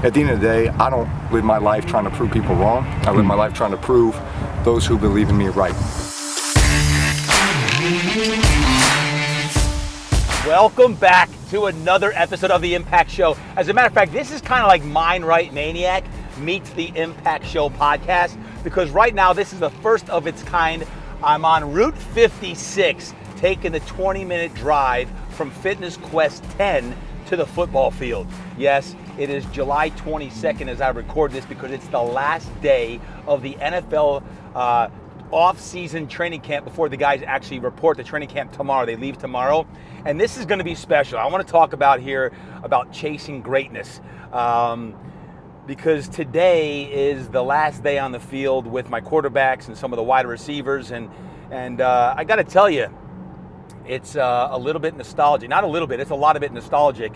At the end of the day, I don't live my life trying to prove people wrong. I live my life trying to prove those who believe in me right. Welcome back to another episode of the Impact Show. As a matter of fact, this is kind of like MindRight Maniac meets the Impact Show podcast, because right now this is the first of its kind. I'm on Route 56, taking the 20-minute drive from Fitness Quest 10 to the football field. Yes, it is July 22nd as I record this, because it's the last day of the NFL off-season training camp before the guys actually report to training camp tomorrow. They leave tomorrow, and this is going to be special. I want to talk about chasing greatness, because today is the last day on the field with my quarterbacks and some of the wide receivers, and I got to tell you, it's a little bit nostalgic. Not a little bit, it's a lot of it nostalgic.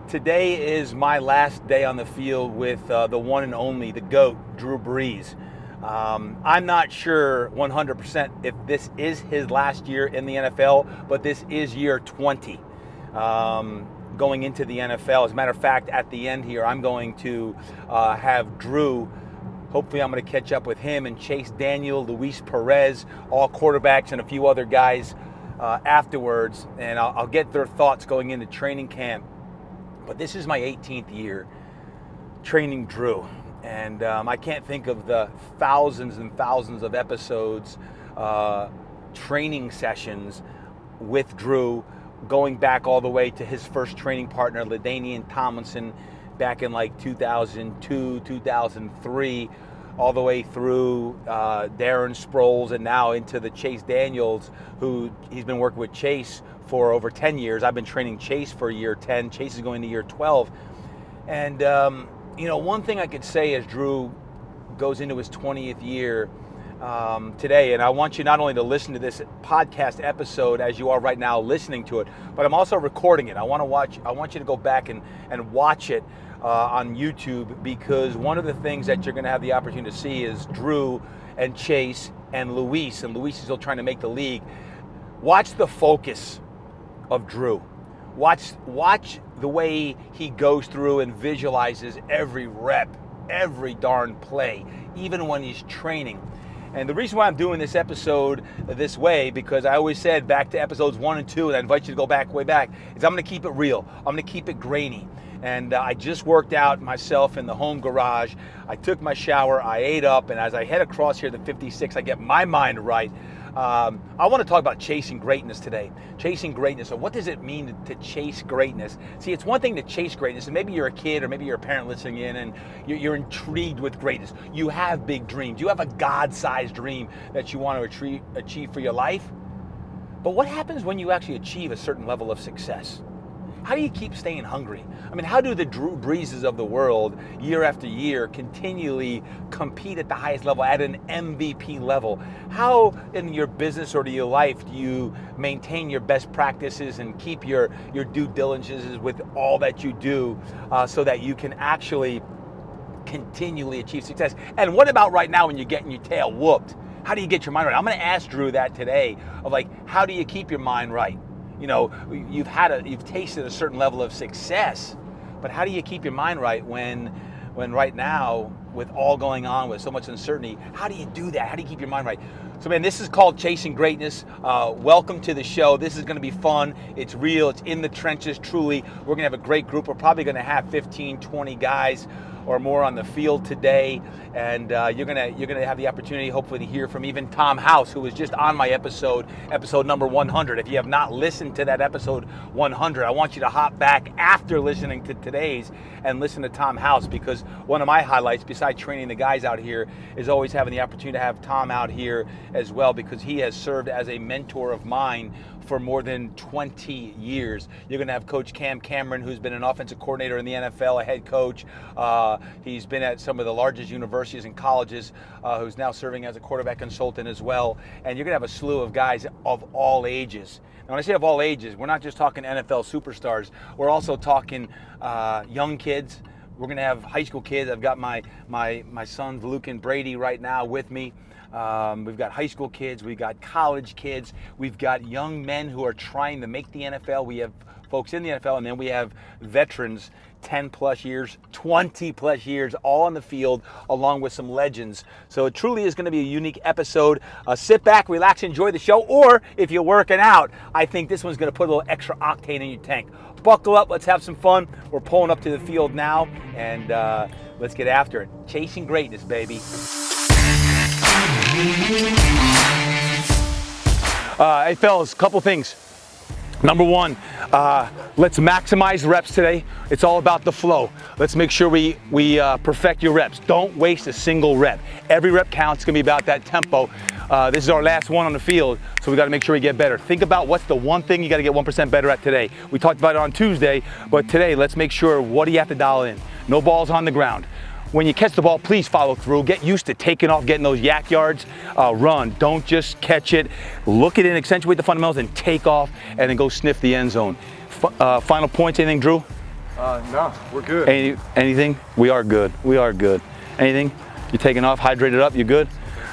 Today is my last day on the field with the one and only, the GOAT, Drew Brees. I'm not sure 100% if this is his last year in the NFL, but this is year 20 going into the NFL. As a matter of fact, at the end here, I'm going to have Drew. Hopefully I'm going to catch up with him and Chase Daniel, Luis Perez, all quarterbacks, and a few other guys afterwards, and I'll get their thoughts going into training camp. But this is my 18th year training Drew, and I can't think of the thousands and thousands of episodes, training sessions with Drew, going back all the way to his first training partner, LaDainian Tomlinson, back in like 2002, 2003, all the way through Darren Sproles, and now into the Chase Daniels, who he's been working with Chase for over 10 years. I've been training Chase for year 10. Chase is going to year 12. And, one thing I could say as Drew goes into his 20th year today, and I want you not only to listen to this podcast episode as you are right now listening to it, but I'm also recording it. I want you to go back and watch it on YouTube, because one of the things that you're going to have the opportunity to see is Drew and Chase and Luis is still trying to make the league. Watch the focus of Drew. Watch the way he goes through and visualizes every rep, every darn play, even when he's training. And the reason why I'm doing this episode this way, because I always said back to episodes 1 and 2, and I invite you to go back, way back, is I'm going to keep it real. I'm going to keep it grainy. And I just worked out myself in the home garage. I took my shower, I ate up, and as I head across here to 56, I get my mind right. I want to talk about chasing greatness today. Chasing greatness. So what does it mean to chase greatness? See, it's one thing to chase greatness, and maybe you're a kid or maybe you're a parent listening in and you're intrigued with greatness. You have big dreams. You have a God-sized dream that you want to achieve for your life. But what happens when you actually achieve a certain level of success? How do you keep staying hungry? I mean, how do the Drew Breeses of the world, year after year, continually compete at the highest level, at an MVP level? How in your business or to your life do you maintain your best practices and keep your due diligences with all that you do, so that you can actually continually achieve success? And what about right now when you're getting your tail whooped? How do you get your mind right? I'm going to ask Drew that today, of how do you keep your mind right? You've tasted a certain level of success, but how do you keep your mind right when right now, with all going on, with so much uncertainty, how do you do that? How do you keep your mind right? So, man, this is called Chasing Greatness. Welcome to the show. This is going to be fun. It's real. It's in the trenches, truly. We're going to have a great group. We're probably going to have 15, 20 guys or more on the field today, and you're gonna have the opportunity, hopefully, to hear from even Tom House, who was just on my episode number 100. If you have not listened to that episode 100, I want you to hop back after listening to today's and listen to Tom House, because one of my highlights, besides training the guys out here, is always having the opportunity to have Tom out here as well, because he has served as a mentor of mine for more than 20 years. You're going to have Coach Cam Cameron, who's been an offensive coordinator in the NFL, a head coach. He's been at some of the largest universities and colleges, who's now serving as a quarterback consultant as well. And you're going to have a slew of guys of all ages. Now, when I say of all ages, we're not just talking NFL superstars. We're also talking young kids. We're going to have high school kids. I've got my sons, Luke and Brady, right now with me. We've got high school kids, we've got college kids, we've got young men who are trying to make the NFL. We have folks in the NFL, and then we have veterans, 10 plus years, 20 plus years, all on the field, along with some legends. So it truly is going to be a unique episode. Sit back, relax, enjoy the show, or if you're working out, I think this one's going to put a little extra octane in your tank. Buckle up, let's have some fun. We're pulling up to the field now, and let's get after it. Chasing greatness, baby. Hey, fellas, couple things. Number one, let's maximize reps today. It's all about the flow. Let's make sure we perfect your reps. Don't waste a single rep. Every rep counts. It's gonna be about that tempo. This is our last one on the field, so we gotta make sure we get better. Think about what's the one thing you gotta get 1% better at today. We talked about it on Tuesday, but today, let's make sure, what do you have to dial in? No balls on the ground. When you catch the ball, please follow through. Get used to taking off, getting those yak yards. Run. Don't just catch it. Look at it and accentuate the fundamentals and take off and then go sniff the end zone. Final points, anything, Drew? No, we're good. Anything? We are good. We are good. Anything? You taking off, hydrated up, you good?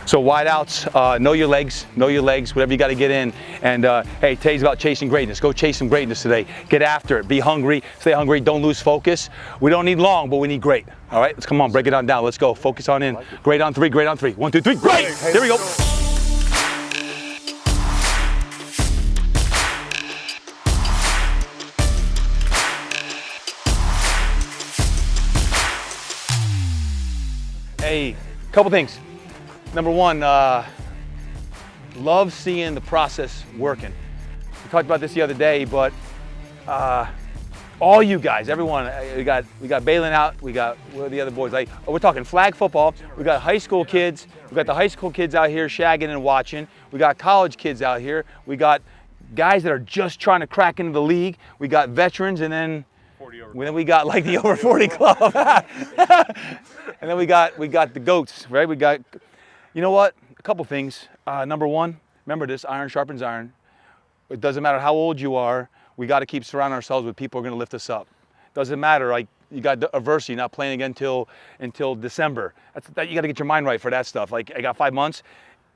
So wide outs, know your legs, whatever you got to get in. And hey, today's about chasing greatness. Go chase some greatness today. Get after it. Be hungry. Stay hungry. Don't lose focus. We don't need long, but we need great. All right, let's come on, break it on down. Let's go. Focus on in. Great on three. Great on three. 1, 2, 3. Great. There we go. Hey, couple things. Number one, love seeing the process working. We talked about this the other day, but all you guys, everyone, we got Balin out, we got the other boys. Like, we're talking flag football. We got high school kids. We got the high school kids out here shagging and watching. We got college kids out here. We got guys that are just trying to crack into the league. We got veterans, and then we got like the over 40 club. And then we got the GOATs, right? We got. You know what? A couple things. Number one, remember this, iron sharpens iron. It doesn't matter how old you are, we got to keep surrounding ourselves with people who are going to lift us up. Doesn't matter, like you got adversity, not playing again until December. You got to get your mind right for that stuff. Like, I got 5 months.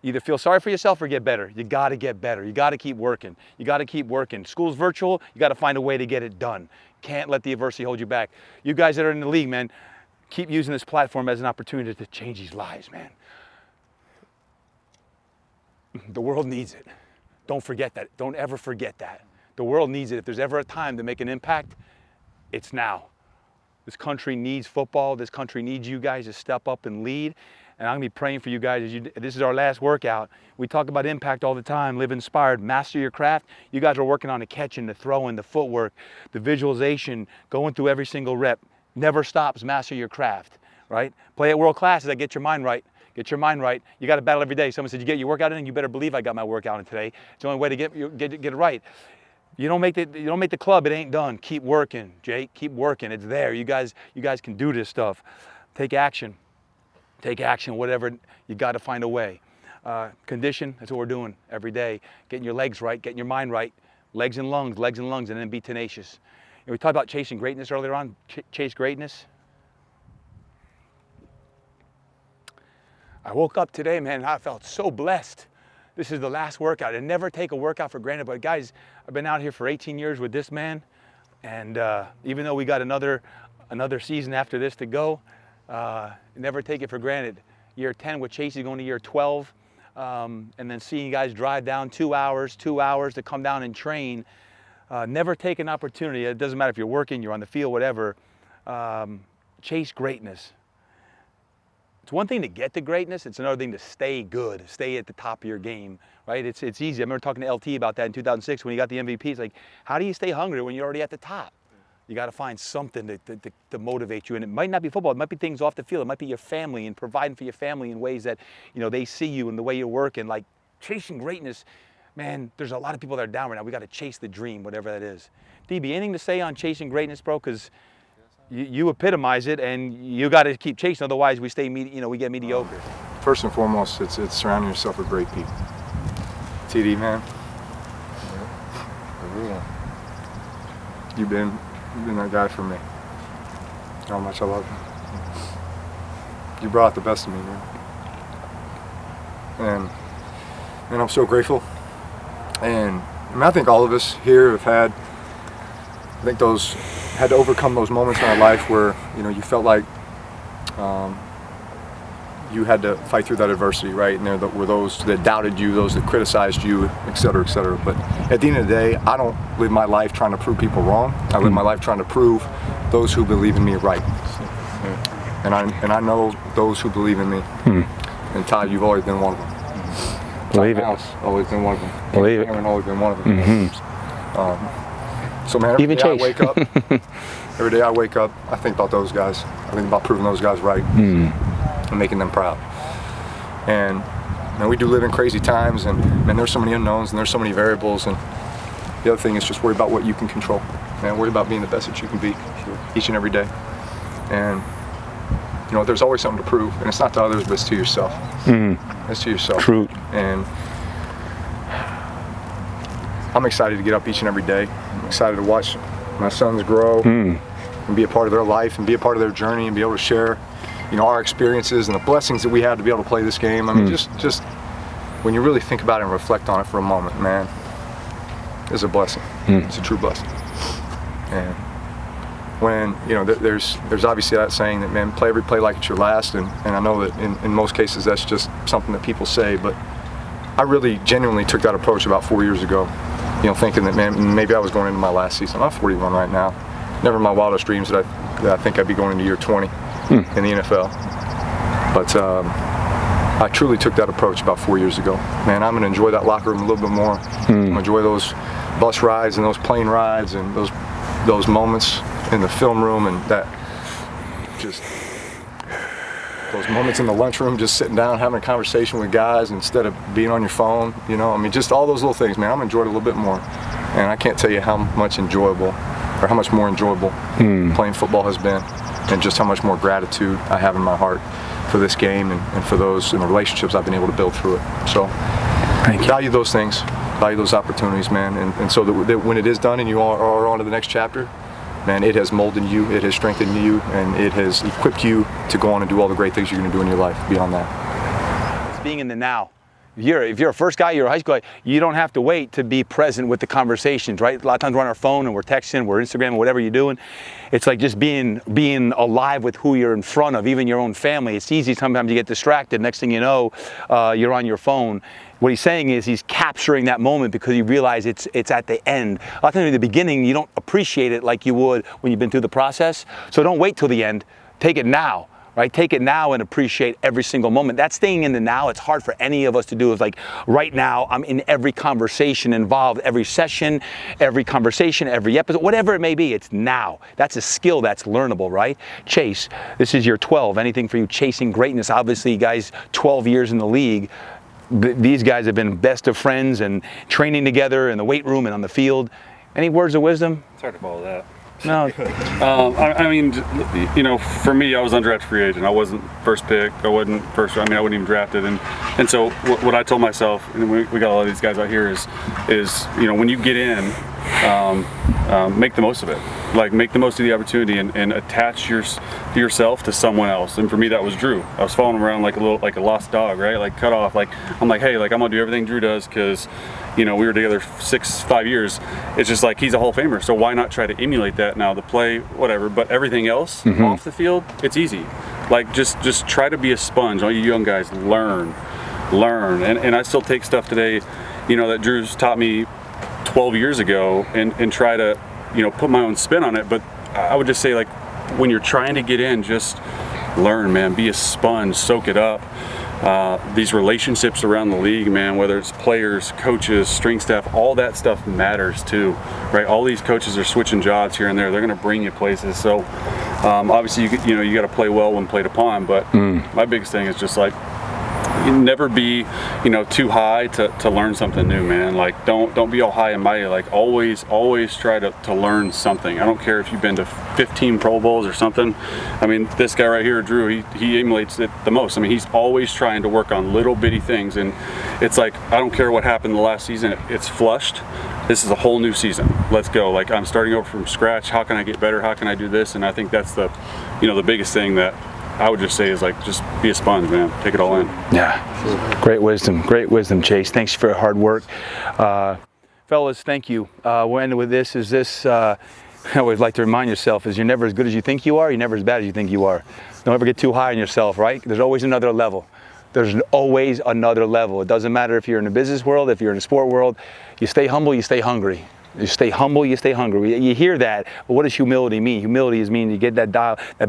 Either feel sorry for yourself or get better. You got to get better. You got to keep working. You got to keep working. School's virtual. You got to find a way to get it done. Can't let the adversity hold you back. You guys that are in the league, man, keep using this platform as an opportunity to change these lives, man. The world needs it. Don't forget that. Don't ever forget that. The world needs it. If there's ever a time to make an impact, it's now. This country needs football. This country needs you guys to step up and lead. And I'm going to be praying for you guys. This is our last workout. We talk about impact all the time. Live inspired. Master your craft. You guys are working on the catching, the throwing, the footwork, the visualization, going through every single rep. Never stops. Master your craft, right? Play at world class. That get your mind right. Get your mind right. You got to battle every day. Someone said, you get your workout in? You better believe I got my workout in today. It's the only way to get it right. You don't make the club, it ain't done. Keep working, Jake. Keep working. It's there. You guys can do this stuff. Take action. Take action. Whatever, you got to find a way. Condition, that's what we're doing every day. Getting your legs right, getting your mind right. Legs and lungs, and then be tenacious. And we talked about chasing greatness earlier on. Chase greatness. I woke up today, man, and I felt so blessed. This is the last workout. I never take a workout for granted, but guys, I've been out here for 18 years with this man, and even though we got another season after this to go, never take it for granted. Year 10 with Chasey going to year 12, and then seeing you guys drive down 2 hours to come down and train. Never take an opportunity. It doesn't matter if you're working, you're on the field, whatever. Chase greatness. It's one thing to get to greatness. It's another thing to stay good, stay at the top of your game, right? It's easy. I remember talking to LT about that in 2006 when he got the MVP. It's like, how do you stay hungry when you're already at the top? You got to find something to motivate you. And it might not be football. It might be things off the field. It might be your family and providing for your family in ways that, they see you and the way you're working. Like, chasing greatness, man, there's a lot of people that are down right now. We got to chase the dream, whatever that is. DB, anything to say on chasing greatness, bro? Because you epitomize it, and you got to keep chasing. Otherwise, we stay, we get mediocre. First and foremost, it's surrounding yourself with great people. TD, man. Yeah. You've been that guy for me. How much I love you. You brought the best of me, man. And I'm so grateful. And I think all of us here have had I think those had to overcome those moments in our life where, you know, you felt like you had to fight through that adversity, right? And there were those that doubted you, those that criticized you, et cetera, et cetera. But at the end of the day, I don't live my life trying to prove people wrong. I live my life trying to prove those who believe in me right. And I know those who believe in me. And Todd, you've always been one of them. Believe it. House, always been one of them. Believe it. Aaron, always been one of them. So man, every day I wake up, I think about those guys. I think about proving those guys right and making them proud. And man, we do live in crazy times, and man, there's so many unknowns and there's so many variables. And the other thing is just worry about what you can control. Man, worry about being the best that you can be each and every day. And you know, there's always something to prove, and it's not to others, but it's to yourself. It's to yourself. True. And I'm excited to get up each and every day. I'm excited to watch my sons grow and be a part of their life and be a part of their journey and be able to share, you know, our experiences and the blessings that we had to be able to play this game. I mean, just when you really think about it and reflect on it for a moment, man, it's a blessing. It's a true blessing. And when, you know, there's obviously that saying that, man, play every play like it's your last, and I know that in most cases that's just something that people say, but I really genuinely took that approach about 4 years ago, you know, thinking that, man, maybe I was going into my last season. I'm 41 right now. Never in my wildest dreams that I think I'd be going into year 20 in the NFL. But I truly took that approach about 4 years ago. Man, I'm going to enjoy that locker room a little bit more. I'm going to enjoy those bus rides and those plane rides and those moments in the film room, and that just those moments in the lunchroom, just sitting down having a conversation with guys instead of being on your phone, you know. I mean, just all those little things, man. I'm enjoying it a little bit more, and I can't tell you how much more enjoyable playing football has been, and just how much more gratitude I have in my heart for this game and for those and the relationships I've been able to build through it. So value those things, value those opportunities, man, and so that when it is done and you are on to the next chapter, man, it has molded you, it has strengthened you, and it has equipped you to go on and do all the great things you're going to do in your life beyond that. It's being in the now. If you're a first guy, you're a high school guy, you don't have to wait to be present with the conversations, right? A lot of times we're on our phone and we're texting, we're Instagram, whatever you're doing. It's like just being alive with who you're in front of, even your own family. It's easy sometimes to get distracted. Next thing you know, you're on your phone. What he's saying is he's capturing that moment because you realize it's at the end. A lot of times in the beginning, you don't appreciate it like you would when you've been through the process. So don't wait till the end. Take it now. Right? Take it now and appreciate every single moment. That's staying in the now. It's hard for any of us to do. It's like right now I'm in every conversation involved, every session, every conversation, every episode, whatever it may be. It's now. That's a skill that's learnable, right? Chase, this is year 12. Anything for you chasing greatness? Obviously, you guys, 12 years in the league. These guys have been best of friends and training together in the weight room and on the field. Any words of wisdom? It's hard to follow that. No. I mean, you know, for me, I was undrafted free agent. I wasn't first pick. I wasn't first. I mean, I wasn't even drafted. And so what I told myself, and we got a lot of these guys out here, is you know, when you get in, make the most of it. Like, make the most of the opportunity and attach yourself to someone else. And for me, that was Drew. I was following him around like a lost dog, right? Like cut off. Like I'm like, hey, like I'm gonna do everything Drew does because, you know, we were together 5 years. It's just like he's a Hall of Famer, so why not try to emulate that now? The play, whatever, but everything else off the field, it's easy. Like just try to be a sponge. All you young guys, learn, and I still take stuff today, you know, that Drew's taught me 12 years ago, and try to, you know, put my own spin on it. But I would just say, like, when you're trying to get in, just learn, man. Be a sponge, soak it up. These relationships around the league, man, whether it's players, coaches, strength staff, all that stuff matters too, right? All these coaches are switching jobs here and there. They're going to bring you places. So obviously, you got to play well when played upon. But my biggest thing is just like, you never be, you know, too high to learn something new, man. Like don't be all high and mighty. Like always try to learn something. I don't care if you've been to 15 Pro Bowls or something. I mean, this guy right here, Drew, he emulates it the most. I mean, he's always trying to work on little bitty things, and it's like, I don't care what happened the last season, it's flushed. This is a whole new season. Let's go. Like, I'm starting over from scratch. How can I get better? How can I do this? And I think that's the biggest thing that I would just say is, like, just be a sponge, man. Take it all in. Yeah, great wisdom, Chase. Thanks for your hard work. Fellas, thank you. We'll end with this. I always like to remind yourself is you're never as good as you think you are, you're never as bad as you think you are. Don't ever get too high on yourself, right? There's always another level. There's always another level. It doesn't matter if you're in the business world, if you're in the sport world, you stay humble, you stay hungry. You stay humble, you stay hungry. You hear that, but what does humility mean? Humility is mean you get that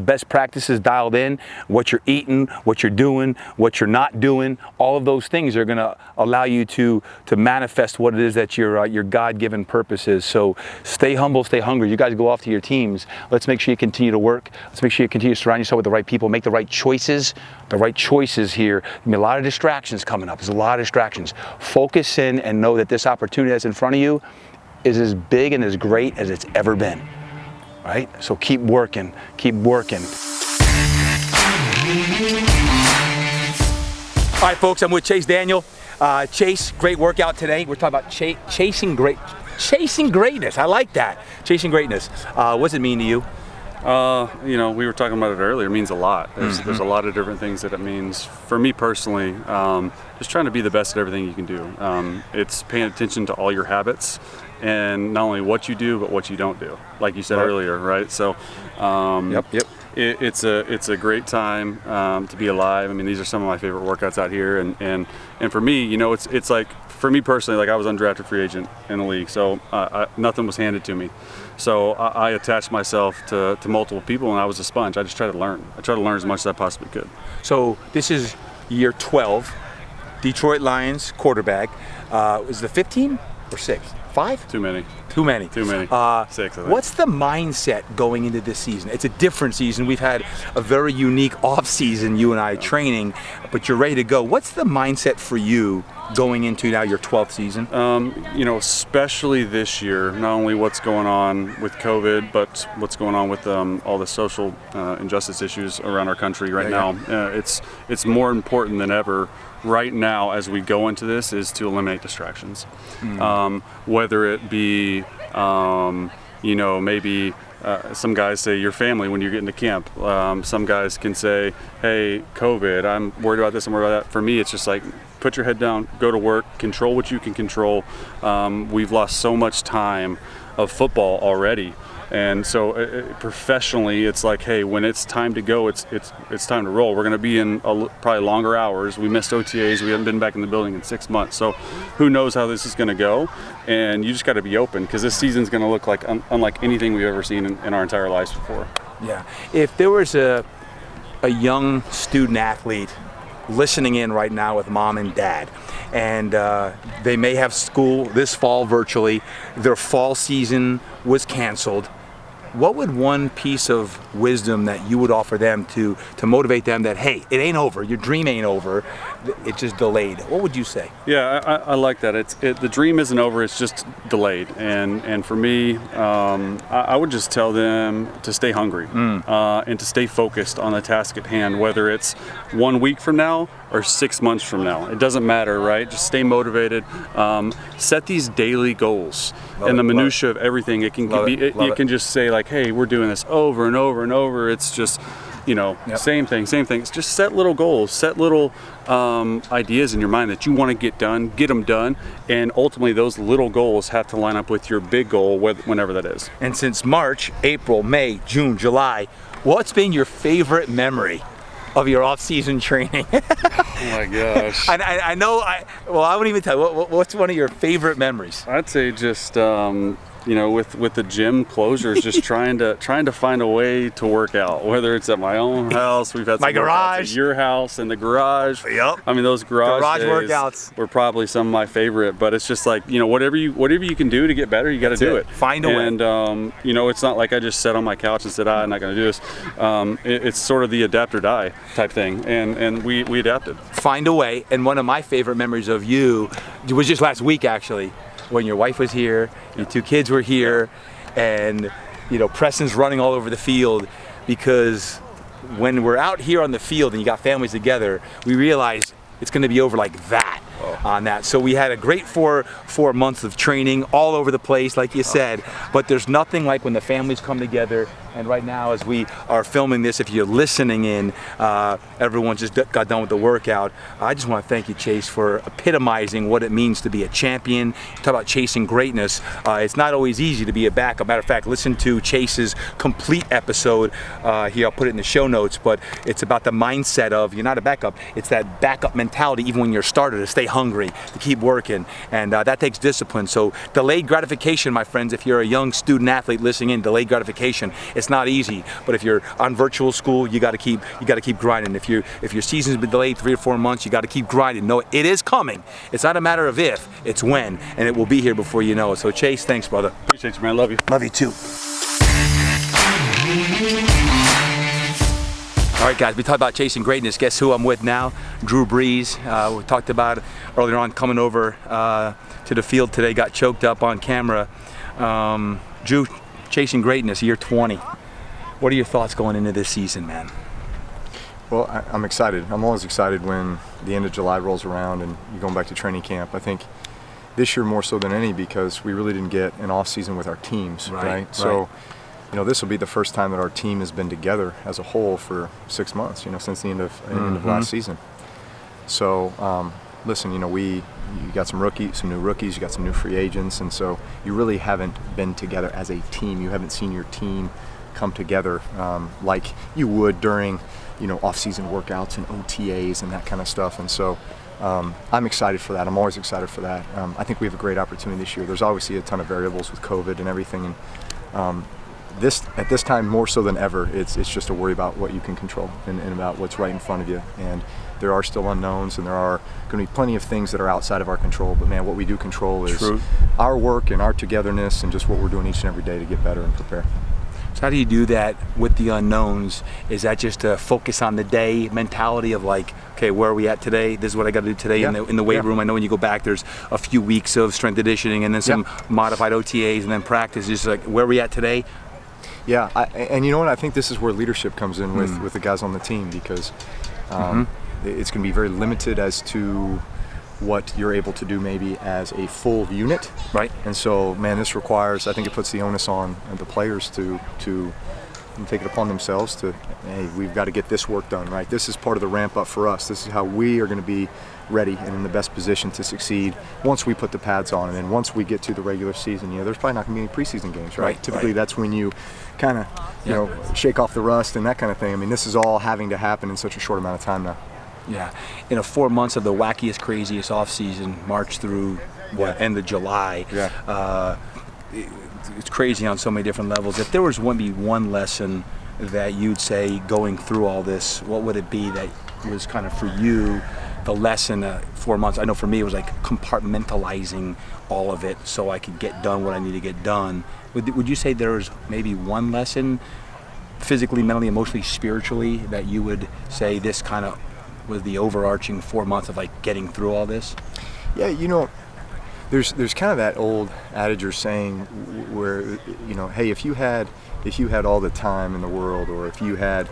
best practices dialed in, what you're eating, what you're doing, what you're not doing. All of those things are gonna allow you to manifest what it is that your God-given purpose is. So stay humble, stay hungry. You guys go off to your teams. Let's make sure you continue to work. Let's make sure you continue to surround yourself with the right people, make the right choices. The right choices here. There's gonna be a lot of distractions coming up. There's a lot of distractions. Focus in and know that this opportunity that's in front of you is as big and as great as it's ever been, right? So keep working, keep working. All right, folks, I'm with Chase Daniel. Chase, great workout today. We're talking about chasing greatness. I like that, chasing greatness. What does it mean to you? You know, we were talking about it earlier. It means a lot. There's a lot of different things that it means. For me personally, just trying to be the best at everything you can do. It's paying attention to all your habits and not only what you do, but what you don't do. Like you said earlier, right? So, it's a great time to be alive. I mean, these are some of my favorite workouts out here, and for me, you know, it's like, for me personally, like I was undrafted free agent in the league, so nothing was handed to me. So I attached myself to multiple people, and I was a sponge. I just tried to learn. I tried to learn as much as I possibly could. So this is year 12, Detroit Lions quarterback. Is the 15 or 6? 5? Too many. Too many. 6, I think. What's the mindset going into this season? It's a different season. We've had a very unique off season, you and I training, but you're ready to go. What's the mindset for you going into now your 12th season? You know, especially this year, not only what's going on with COVID, but what's going on with all the social injustice issues around our country right now. It's more important than ever right now as we go into this is to eliminate distractions. Whether it be, you know, maybe some guys say your family when you get into camp. Some guys can say, hey, COVID, I'm worried about this, I'm worried about that. For me, it's just like, put your head down, go to work, control what you can control. We've lost so much time of football already. And so professionally, it's like, hey, when it's time to go, it's time to roll. We're going to be in probably longer hours. We missed OTAs. We haven't been back in the building in 6 months. So who knows how this is going to go? And you just got to be open, because this season's going to look like unlike anything we've ever seen in our entire lives before. Yeah. If there was a young student athlete listening in right now with mom and dad, and they may have school this fall virtually, their fall season was canceled, what would one piece of wisdom that you would offer them to motivate them that, hey, it ain't over, your dream ain't over, it's just delayed? What would you say? Yeah, I like that. The dream isn't over, it's just delayed. And for me, I would just tell them to stay hungry and to stay focused on the task at hand, whether it's 1 week from now or 6 months from now. It doesn't matter, right? Just stay motivated. Set these daily goals. And the minutia of everything, it can be. You can just say like, hey, we're doing this over and over and over. It's just, you know, same thing. It's just set little goals, set little ideas in your mind that you want to get done, get them done, and ultimately those little goals have to line up with your big goal, whenever that is. And since March, April, May, June, July, what's been your favorite memory of your off-season training? Oh my gosh. I know, I wouldn't even tell you. What's one of your favorite memories? I'd say just, you know, with the gym closures, just trying to find a way to work out, whether it's at my own house, we've had some my garage, at your house, in the garage. Yep. I mean, those garage workouts were probably some of my favorite, but it's just like, you know, whatever you can do to get better, you got to do it. Find a way. And you know, it's not like I just sat on my couch and said, I'm not going to do this. It's sort of the adapt or die type thing, and we adapted. Find a way. And one of my favorite memories of you was just last week, actually, when your wife was here, your 2 kids were here, and you know, Preston's running all over the field, because when we're out here on the field and you got families together, we realize it's going to be over like that on that. So we had a great four months of training all over the place, like you said, but there's nothing like when the families come together And right now, as we are filming this, if you're listening in, everyone just got done with the workout. I just want to thank you, Chase, for epitomizing what it means to be a champion. Talk about chasing greatness. It's not always easy to be a backup. Matter of fact, listen to Chase's complete episode here. I'll put it in the show notes, but it's about the mindset of you're not a backup. It's that backup mentality, even when you're a starter, to stay hungry, to keep working, and that takes discipline. So delayed gratification, my friends, if you're a young student athlete listening in, delayed gratification, it's not easy. But if you're on virtual school, you got to keep grinding. If your season's been delayed 3 or 4 months, you got to keep grinding. No, it is coming. It's not a matter of if, it's when, and it will be here before you know it. So Chase, thanks, brother. Appreciate you, man. Love you. Love you too. All right, guys, we talked about chasing greatness. Guess who I'm with now? Drew Brees. We talked about it earlier on, coming over to the field today, got choked up on camera. Drew, chasing greatness, year 20. What are your thoughts going into this season, man? Well, I'm excited. I'm always excited when the end of July rolls around and you're going back to training camp. I think this year more so than any because we really didn't get an off season with our teams, right? So, you know, this will be the first time that our team has been together as a whole for 6 months, you know, since the end of last season. So, listen, you know, you got some new rookies, you got some new free agents, and so you really haven't been together as a team. You haven't seen your team come together like you would during, you know, off-season workouts and OTAs and that kind of stuff. And so I'm excited for that. I'm always excited for that. I think we have a great opportunity this year. There's obviously a ton of variables with COVID and everything, and at this time more so than ever, it's just a worry about what you can control and about what's right in front of you. And there are still unknowns, and there are going to be plenty of things that are outside of our control. But man, what we do control is our work and our togetherness and just what we're doing each and every day to get better and prepare. So how do you do that with the unknowns? Is that just a focus on the day mentality of like, okay, where are we at today? This is what I got to do today in the weight room. I know when you go back, there's a few weeks of strength conditioning and then some modified OTAs and then practice. Just like, where are we at today? Yeah, and you know what? I think this is where leadership comes in with the guys on the team, because it's going to be very limited as to what you're able to do maybe as a full unit. Right. And so, man, this requires, I think it puts the onus on the players to take it upon themselves to, hey, we've got to get this work done, right? This is part of the ramp up for us. This is how we are going to be ready and in the best position to succeed once we put the pads on. And then once we get to the regular season, you know, there's probably not going to be any preseason games, right? Typically that's when you kind of, you know, shake off the rust and that kind of thing. I mean, this is all having to happen in such a short amount of time now. Yeah, in 4 months of the wackiest, craziest off season, March through end of July. Yeah. It's crazy on so many different levels. If there was one lesson that you'd say going through all this, what would it be that was kind of for you the lesson 4 months? I know for me it was like compartmentalizing all of it so I could get done what I need to get done. Would you say there was maybe one lesson, physically, mentally, emotionally, spiritually, that you would say this kind of was the overarching 4 months of like getting through all this? Yeah, you know, there's kind of that old adage or saying where, you know, hey, if you had all the time in the world, or if you had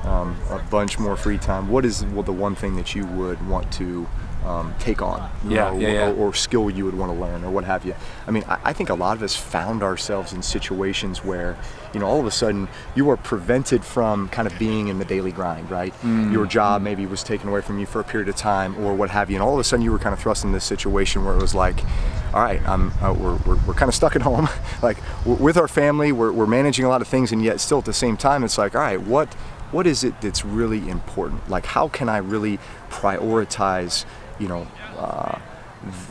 a bunch more free time, what is the one thing that you would want to take on, or skill you would want to learn, or what have you? I mean, I think a lot of us found ourselves in situations where, you know, all of a sudden you are prevented from kind of being in the daily grind, right? Your job maybe was taken away from you for a period of time, or what have you, and all of a sudden you were kind of thrust in this situation where it was like, all right, we're kind of stuck at home, like with our family, we're managing a lot of things, and yet still at the same time it's like, all right, what is it that's really important? Like, how can I really prioritize, you know,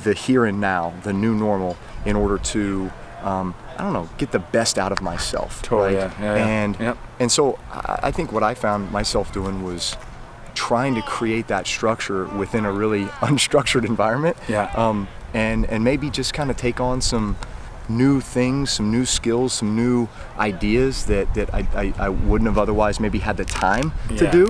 the here and now, the new normal, in order to, I don't know, get the best out of myself. Totally, right? And so I think what I found myself doing was trying to create that structure within a really unstructured environment. And maybe just kind of take on some new things, some new skills, some new ideas that I wouldn't have otherwise maybe had the time to do.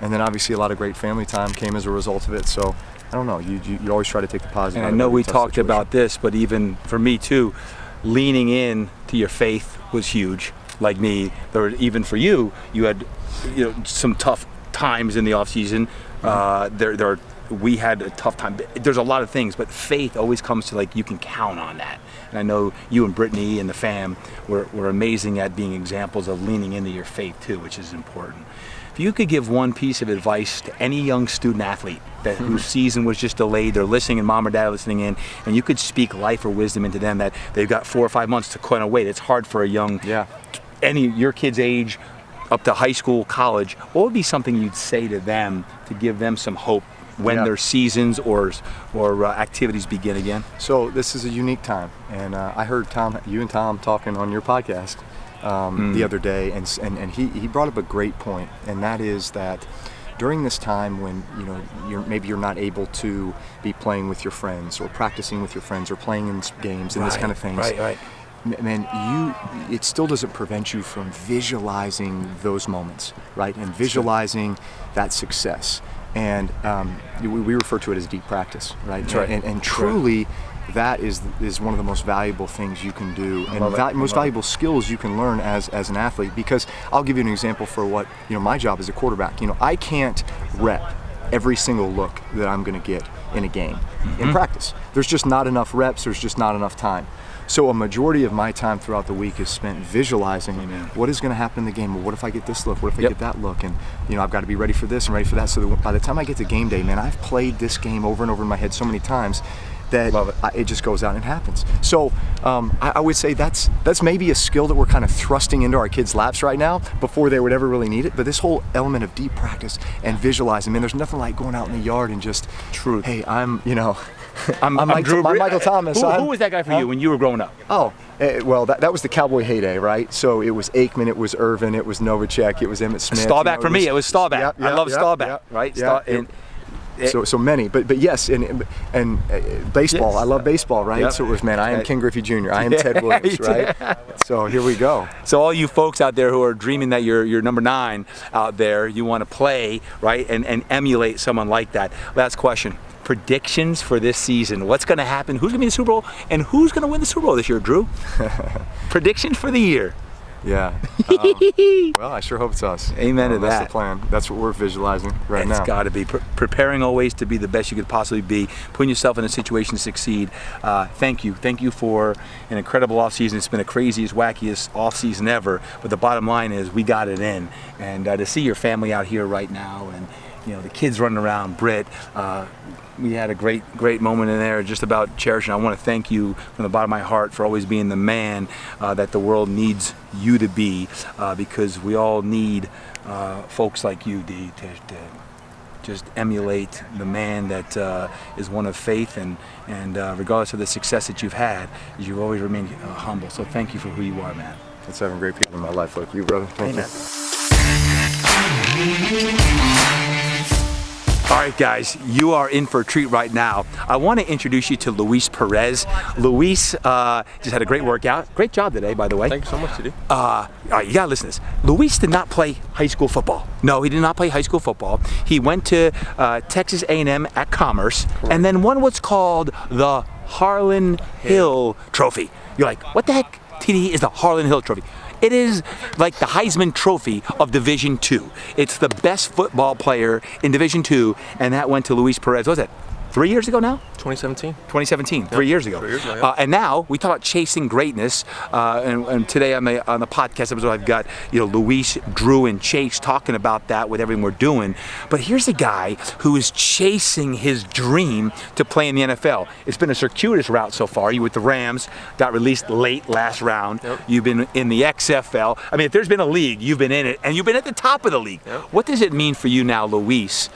And then obviously a lot of great family time came as a result of it. So I don't know, you always try to take the positive. And I know we talked about this, but even for me too, leaning in to your faith was huge. Like me, even for you, you had, you know, some tough times in the off season. There we had a tough time. There's a lot of things, but faith always comes to like you can count on that. And I know you and Brittany and the fam were amazing at being examples of leaning into your faith too, which is important. If you could give one piece of advice to any young student athlete that whose season was just delayed, they're listening and mom or dad are listening in, and you could speak life or wisdom into them that they've got 4 or 5 months to kind of wait. It's hard for a young, your kid's age up to high school, college. What would be something you'd say to them to give them some hope when their seasons or activities begin again? So this is a unique time, and I heard you and Tom talking on your podcast the other day, and he brought up a great point, and that is that during this time when maybe you're not able to be playing with your friends or practicing with your friends or playing in games and this kind of things. Right. Man, it still doesn't prevent you from visualizing those moments, right? And visualizing that success. And we refer to it as deep practice, right? That's right. And truly, that is one of the most valuable things you can do, and most valuable skills you can learn as an athlete. Because I'll give you an example for what my job as a quarterback. I can't rep every single look that I'm going to get in a game in practice. There's just not enough reps. There's just not enough time. So a majority of my time throughout the week is spent visualizing what is going to happen in the game. Well, what if I get this look? What if I get that look? And I've got to be ready for this and ready for that. So that by the time I get to game day, man, I've played this game over and over in my head so many times that it just goes out and happens. So I would say that's maybe a skill that we're kind of thrusting into our kids' laps right now before they would ever really need it. But this whole element of deep practice and visualizing, man, there's nothing like going out in the yard and just, hey, I'm Michael Thomas. Who was that guy for you when you were growing up? Oh, well, that was the Cowboy heyday, right? So it was Aikman, it was Irvin, it was Novacek, it was Emmitt Smith. Staubach for me, it was Staubach. I love Staubach, right? So many, but yes, and baseball. I love baseball, right? So it was, man, I am Ken Griffey Jr. I am Ted Williams, right? So here we go. So all you folks out there who are dreaming that you're number 9 out there, you want to play, right, and emulate someone like that. Last question. Predictions for this season. What's going to happen? Who's going to be in the Super Bowl? And who's going to win the Super Bowl this year, Drew? Predictions for the year. Yeah. Well, I sure hope it's us. Amen to that. That's the plan. That's what we're visualizing right now. It's got to be. Preparing always to be the best you could possibly be. Putting yourself in a situation to succeed. Thank you. Thank you for an incredible offseason. It's been the craziest, wackiest offseason ever. But the bottom line is we got it in. And to see your family out here right now and the kids running around, Britt, we had a great moment in there just about cherishing. I want to thank you from the bottom of my heart for always being the man that the world needs you to be, because we all need folks like you, D, to just emulate the man that is one of faith, and regardless of the success that you've had, you've always remained humble. So thank you for who you are, man. It's having great people in my life like you, brother. Thank you. All right, guys, you are in for a treat right now. I want to introduce you to Luis Perez. Luis just had a great workout. Great job today, by the way. Thank you so much, T.D. All right, you got to listen to this. Luis did not play high school football. No, he did not play high school football. He went to Texas A&M at Commerce, and then won what's called the Harlan Hill Trophy. You're like, what the heck, TD, is the Harlan Hill Trophy? It is like the Heisman Trophy of Division II. It's the best football player in Division II, and that went to Luis Perez. What was that? 3 years ago now? 2017. 2017, 3 years ago. 3 years ago, yeah. And now we talk about chasing greatness. And today on the podcast episode, I've got Luis, Drew, and Chase talking about that with everything we're doing. But here's a guy who is chasing his dream to play in the NFL. It's been a circuitous route so far. You with the Rams, got released late last round. Yep. You've been in the XFL. I mean, if there's been a league, you've been in it, and you've been at the top of the league. Yep. What does it mean for you now, Luis,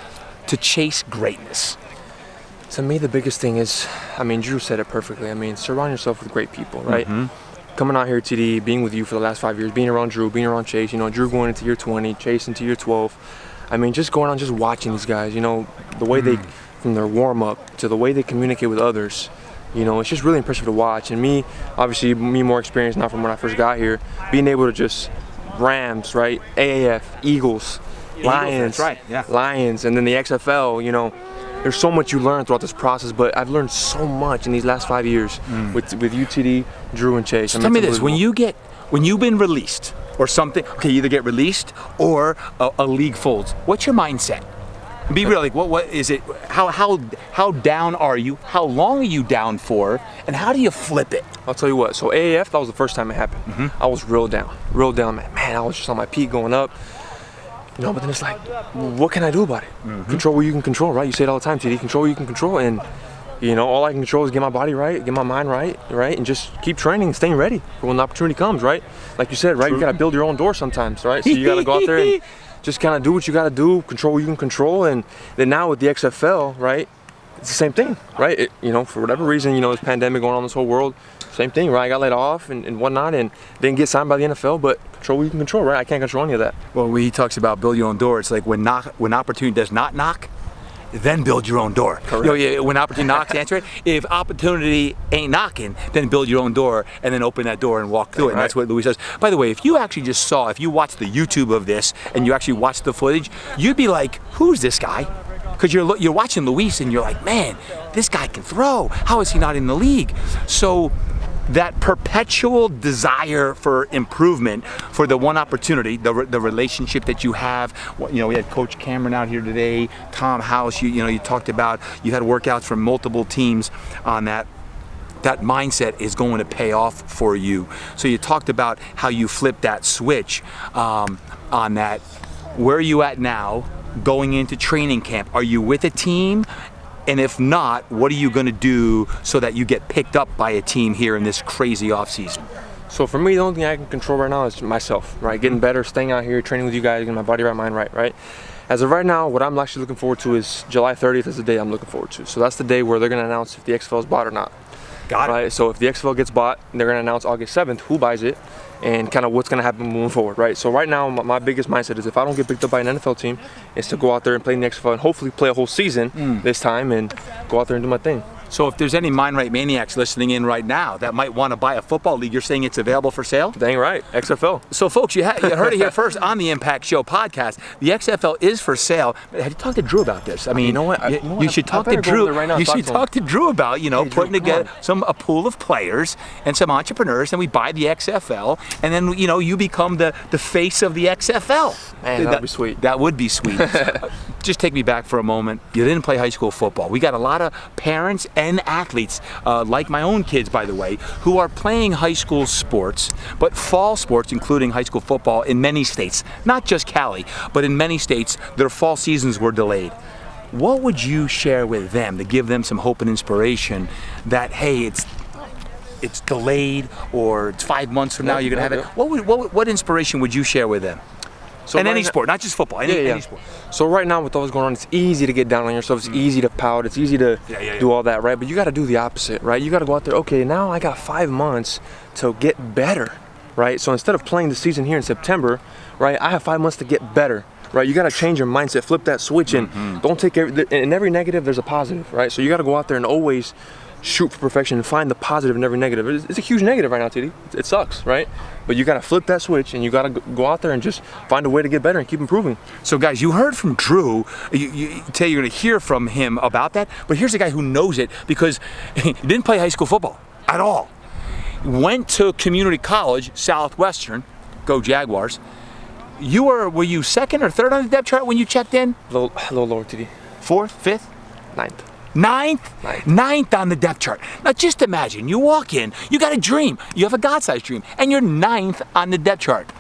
to chase greatness? To me, the biggest thing is, Drew said it perfectly. Surround yourself with great people, right? Mm-hmm. Coming out here, TD, being with you for the last 5 years, being around Drew, being around Chase, Drew going into year 20, Chase into year 12. Just going on, just watching these guys, the way they, from their warm-up to the way they communicate with others, it's just really impressive to watch. And me, obviously, more experienced now from when I first got here, being able to just Rams, right? AAF, Eagles, Lions, that's right, yeah. Lions, and then the XFL, there's so much you learn throughout this process, but I've learned so much in these last 5 years with UTD, Drew, and Chase. Tell me this: when you've been released or something, okay, you either get released or a league folds. What's your mindset? Be real, like what is it? How down are you? How long are you down for? And how do you flip it? I'll tell you what. So AAF, that was the first time it happened. I was real down, man. I was just on my peak going up. But then it's like, what can I do about it? Control what you can control, right? You say it all the time, TD. Control what you can control, and all I can control is get my body right, get my mind right, and just keep training and staying ready for when the opportunity comes, right? Like you said, right? You gotta build your own door sometimes, right? So you gotta go out there and just kind of do what you gotta do, control what you can control, and then now with the XFL, right? It's the same thing, right? For whatever reason, this pandemic going on in this whole world, same thing, right? I got laid off and whatnot, and didn't get signed by the NFL, but control what you can control, right? I can't control any of that. Well, when he talks about build your own door, it's like when opportunity does not knock, then build your own door. Correct. When opportunity knocks, answer it. If opportunity ain't knocking, then build your own door and then open that door and walk through it. And that's what Luis says. By the way, if you watched the YouTube of this and you actually watched the footage, you'd be like, who's this guy? Because you're watching Luis and you're like, man, this guy can throw. How is he not in the league? So that perpetual desire for improvement, for the one opportunity, the relationship that you have. We had Coach Cameron out here today, Tom House. You talked about you had workouts from multiple teams on that. That mindset is going to pay off for you. So you talked about how you flipped that switch on that. Where are you at now, going into training camp? Are you with a team? And if not, what are you going to do so that you get picked up by a team here in this crazy offseason? So for me, the only thing I can control right now is myself, right? Getting better, staying out here, training with you guys, getting my body right, mind right? As of right now, what I'm actually looking forward to is July 30th is the day I'm looking forward to. So that's the day where they're going to announce if the XFL is bought or not. Got it. Right? So if the XFL gets bought, they're going to announce August 7th who buys it and kind of what's going to happen moving forward, right? So right now, my biggest mindset is if I don't get picked up by an NFL team, is to go out there and play in the XFL and hopefully play a whole season this time and go out there and do my thing. So if there's any MindRight Maniacs listening in right now that might want to buy a football league, you're saying it's available for sale? Dang right, XFL. So folks, you heard it here first on the Impact Show podcast. The XFL is for sale. Have you talked to Drew about this? I mean, you know what? You should talk to Drew. Right now, you should talk to Drew about putting together a pool of players and some entrepreneurs, and we buy the XFL, and then you become the face of the XFL. Man, that'd be sweet. That would be sweet. Just take me back for a moment. You didn't play high school football. We got a lot of parents and athletes, like my own kids, by the way, who are playing high school sports, but fall sports, including high school football in many states, not just Cali, but in many states, their fall seasons were delayed. What would you share with them to give them some hope and inspiration that, hey, it's delayed, or it's 5 months from now you're going to have it? What inspiration would you share with them? So in any sport, not just football, any sport. So right now with all that's going on, it's easy to get down on yourself. It's easy to pout. It's easy to do all that, right? But you got to do the opposite, right? You got to go out there, okay, now I got 5 months to get better, right? So instead of playing the season here in September, right, I have 5 months to get better, right? You got to change your mindset, flip that switch, and don't take in every negative, there's a positive, right? So you got to go out there and always shoot for perfection and find the positive in every negative. It's a huge negative right now, TD. It sucks, right? But you got to flip that switch and you got to go out there and just find a way to get better and keep improving. So guys, you heard from Drew. You're going to hear from him about that. But here's a guy who knows it because he didn't play high school football at all. Went to community college, Southwestern, go Jaguars. Were you second or third on the depth chart when you checked in? A little lower, TD. Fourth, fifth? Ninth Ninth on the depth chart. Now just imagine, you walk in, you got a dream, you have a God-sized dream, and you're 9th on the depth chart.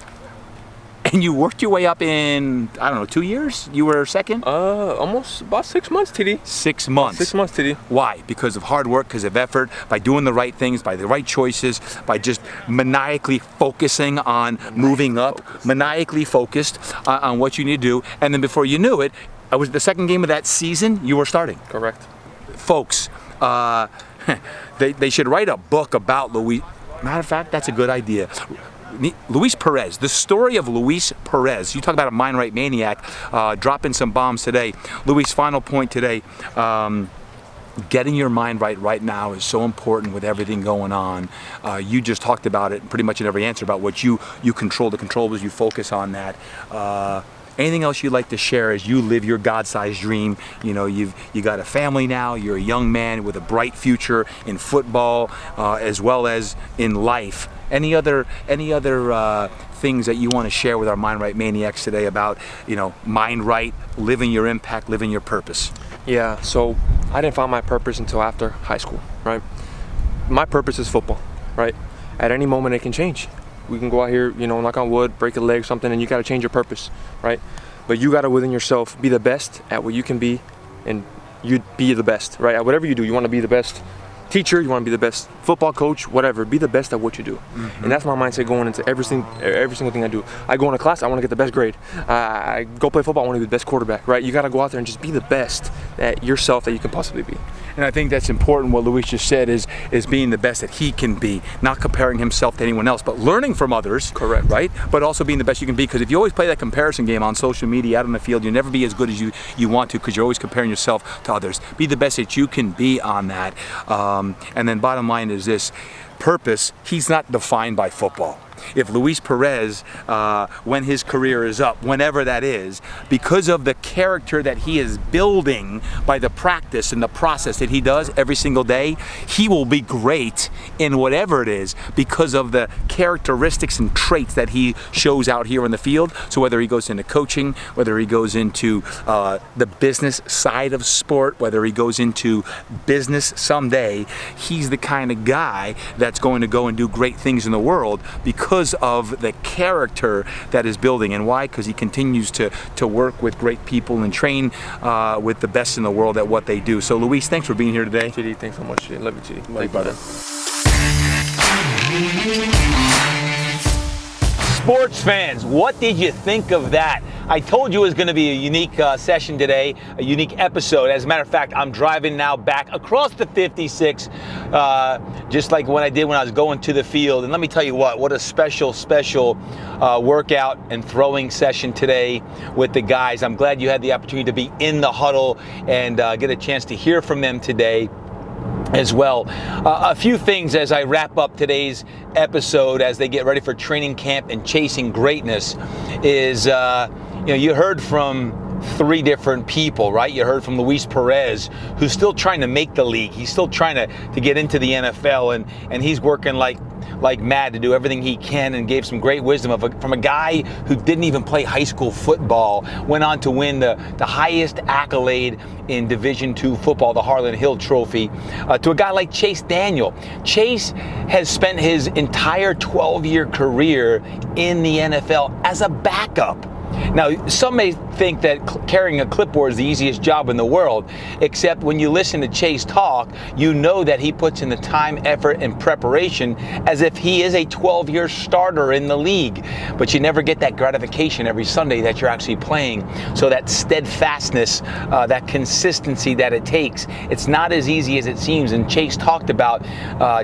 And you worked your way up in, 2 years? You were second? Almost about 6 months, TD. 6 months. 6 months, TD. Why? Because of hard work, because of effort, by doing the right things, by the right choices, by just maniacally focusing on moving up, maniacally focused on what you need to do, and then before you knew it, was the second game of that season, you were starting. Correct. Folks, they should write a book about Luis. Matter of fact, that's a good idea. Luis Perez, the story of Luis Perez. You talk about a MindRight Maniac, dropping some bombs today. Luis, final point today. Getting your mind right now is so important with everything going on. You just talked about it pretty much in every answer about what you control, the controllables, you focus on that. Anything else you'd like to share as you live your God-sized dream? You got a family now, you're a young man with a bright future in football as well as in life. Any other things that you want to share with our MindRight Maniacs today about, MindRight, living your impact, living your purpose? Yeah, so I didn't find my purpose until after high school, right? My purpose is football, right? At any moment it can change. We can go out here, knock on wood, break a leg, something, and you got to change your purpose, right? But you got to, within yourself, be the best at what you can be, and you be the best, right? At whatever you do, you want to be the best teacher, you want to be the best football coach, whatever. Be the best at what you do. And that's my mindset going into every single thing I do. I go into class, I want to get the best grade. I go play football, I want to be the best quarterback, right? You got to go out there and just be the best at yourself that you can possibly be. And I think that's important. What Luis just said is being the best that he can be, not comparing himself to anyone else, but learning from others. Correct. Right? But also being the best you can be, because if you always play that comparison game on social media, out on the field, you'll never be as good as you want to, because you're always comparing yourself to others. Be the best that you can be on that. And then bottom line is this: purpose, he's not defined by football. If Luis Perez, when his career is up, whenever that is, because of the character that he is building by the practice and the process that he does every single day, he will be great in whatever it is because of the characteristics and traits that he shows out here in the field. So whether he goes into coaching, whether he goes into the business side of sport, whether he goes into business someday, he's the kind of guy that's going to go and do great things in the world because of the character that is building. And why? Because he continues to work with great people and train with the best in the world at what they do. So Luis, thanks for being here today. TD, thanks so much. TD. Love you, TD. Love you, brother. Sports fans, what did you think of that? I told you it was going to be a unique session today, a unique episode. As a matter of fact, I'm driving now back across the 56, just like when I did when I was going to the field. And let me tell you what a special workout and throwing session today with the guys. I'm glad you had the opportunity to be in the huddle and get a chance to hear from them today as well. A few things as I wrap up today's episode as they get ready for training camp and chasing greatness is, you heard from three different people, right? You heard from Luis Perez, who's still trying to make the league. He's still trying to get into the NFL, and he's working like mad to do everything he can, and gave some great wisdom from a guy who didn't even play high school football, went on to win the highest accolade in Division II football, the Harlan Hill Trophy, to a guy like Chase Daniel. Chase has spent his entire 12-year career in the NFL as a backup. Now, some may think that carrying a clipboard is the easiest job in the world, except when you listen to Chase talk, you know that he puts in the time, effort, and preparation as if he is a 12-year starter in the league. But you never get that gratification every Sunday that you're actually playing. So that steadfastness, that consistency that it takes, it's not as easy as it seems. And Chase talked about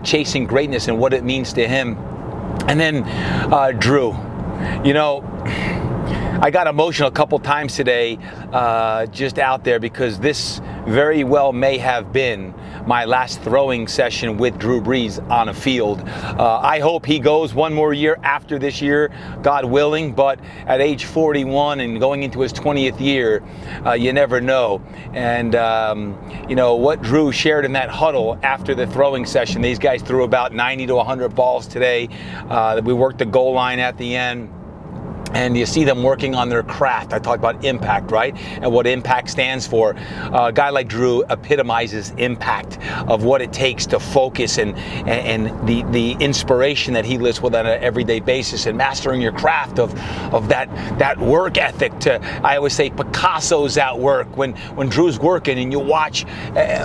chasing greatness and what it means to him. And then Drew, I got emotional a couple times today just out there, because this very well may have been my last throwing session with Drew Brees on a field. I hope he goes one more year after this year, God willing, but at age 41 and going into his 20th year, you never know. And what Drew shared in that huddle after the throwing session, these guys threw about 90 to 100 balls today. We worked the goal line at the end. And you see them working on their craft. I talked about impact, right? And what impact stands for. A guy like Drew epitomizes impact of what it takes to focus and the inspiration that he lives with on an everyday basis, and mastering your craft of that work ethic. I always say Picasso's at work. When Drew's working and you watch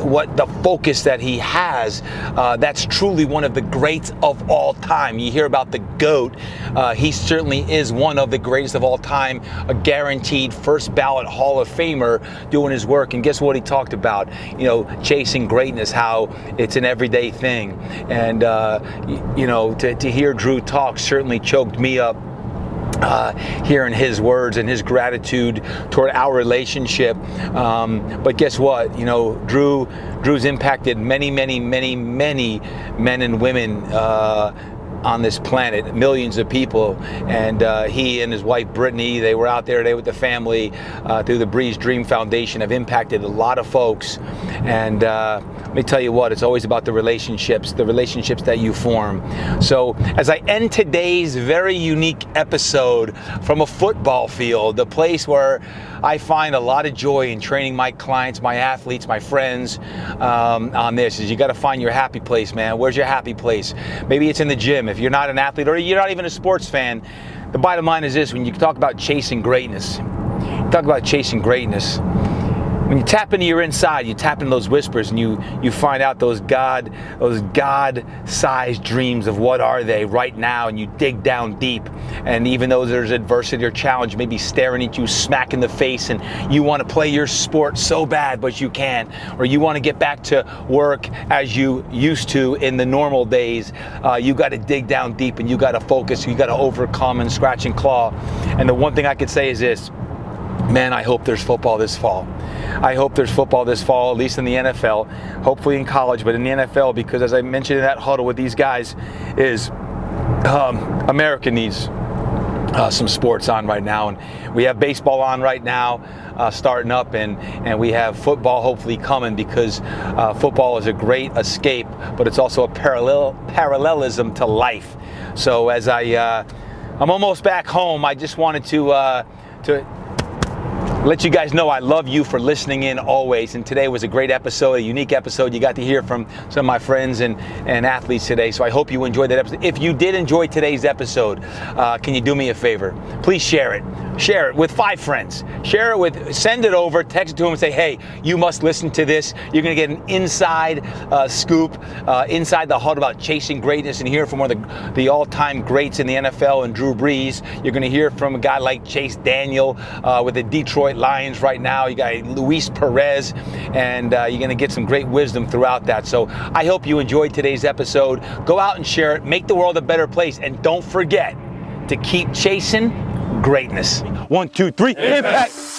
what the focus that he has, that's truly one of the greats of all time. You hear about the GOAT. He certainly is one of the greatest of all time, a guaranteed first ballot Hall of Famer doing his work. And guess what he talked about? Chasing greatness, how it's an everyday thing. And to hear Drew talk certainly choked me up. Hearing his words and his gratitude toward our relationship. But guess what? Drew's impacted many men and women on this planet, millions of people, and he and his wife Brittany, they were out there today with the family through the Brees Dream Foundation, have impacted a lot of folks. And let me tell you what, it's always about the relationships that you form. So as I end today's very unique episode from a football field, the place where I find a lot of joy in training my clients, my athletes, my friends on this, is you got to find your happy place, man. Where's your happy place? Maybe it's in the gym. If you're not an athlete or you're not even a sports fan, the bottom line is this: when you talk about chasing greatness, when you tap into your inside, you tap into those whispers, and you find out those God-sized dreams of what are they right now, and you dig down deep. And even though there's adversity or challenge maybe staring at you smack in the face, and you want to play your sport so bad but you can't, or you want to get back to work as you used to in the normal days, you got to dig down deep, and you got to focus, you got to overcome and scratch and claw. And the one thing I could say is this: man, I hope there's football this fall. I hope there's football this fall, at least in the NFL, hopefully in college, but in the NFL, because as I mentioned in that huddle with these guys, is America needs some sports on right now. And we have baseball on right now, starting up, and we have football hopefully coming, because football is a great escape, but it's also a parallelism to life. So as I'm almost back home, I just wanted to let you guys know I love you for listening in always. And today was a great episode, a unique episode. You got to hear from some of my friends and athletes today. So I hope you enjoyed that episode. If you did enjoy today's episode, can you do me a favor? Please share it. Share it with 5 friends. Send it over, text it to them and say, hey, you must listen to this. You're going to get an inside scoop, inside the Huddle, about chasing greatness, and hear from one of the all-time greats in the NFL and Drew Brees. You're going to hear from a guy like Chase Daniel with the Detroit Lions right now. You got Luis Perez, and you're going to get some great wisdom throughout that. So I hope you enjoyed today's episode. Go out and share it. Make the world a better place. And don't forget to keep chasing greatness. 1, 2, 3, impact!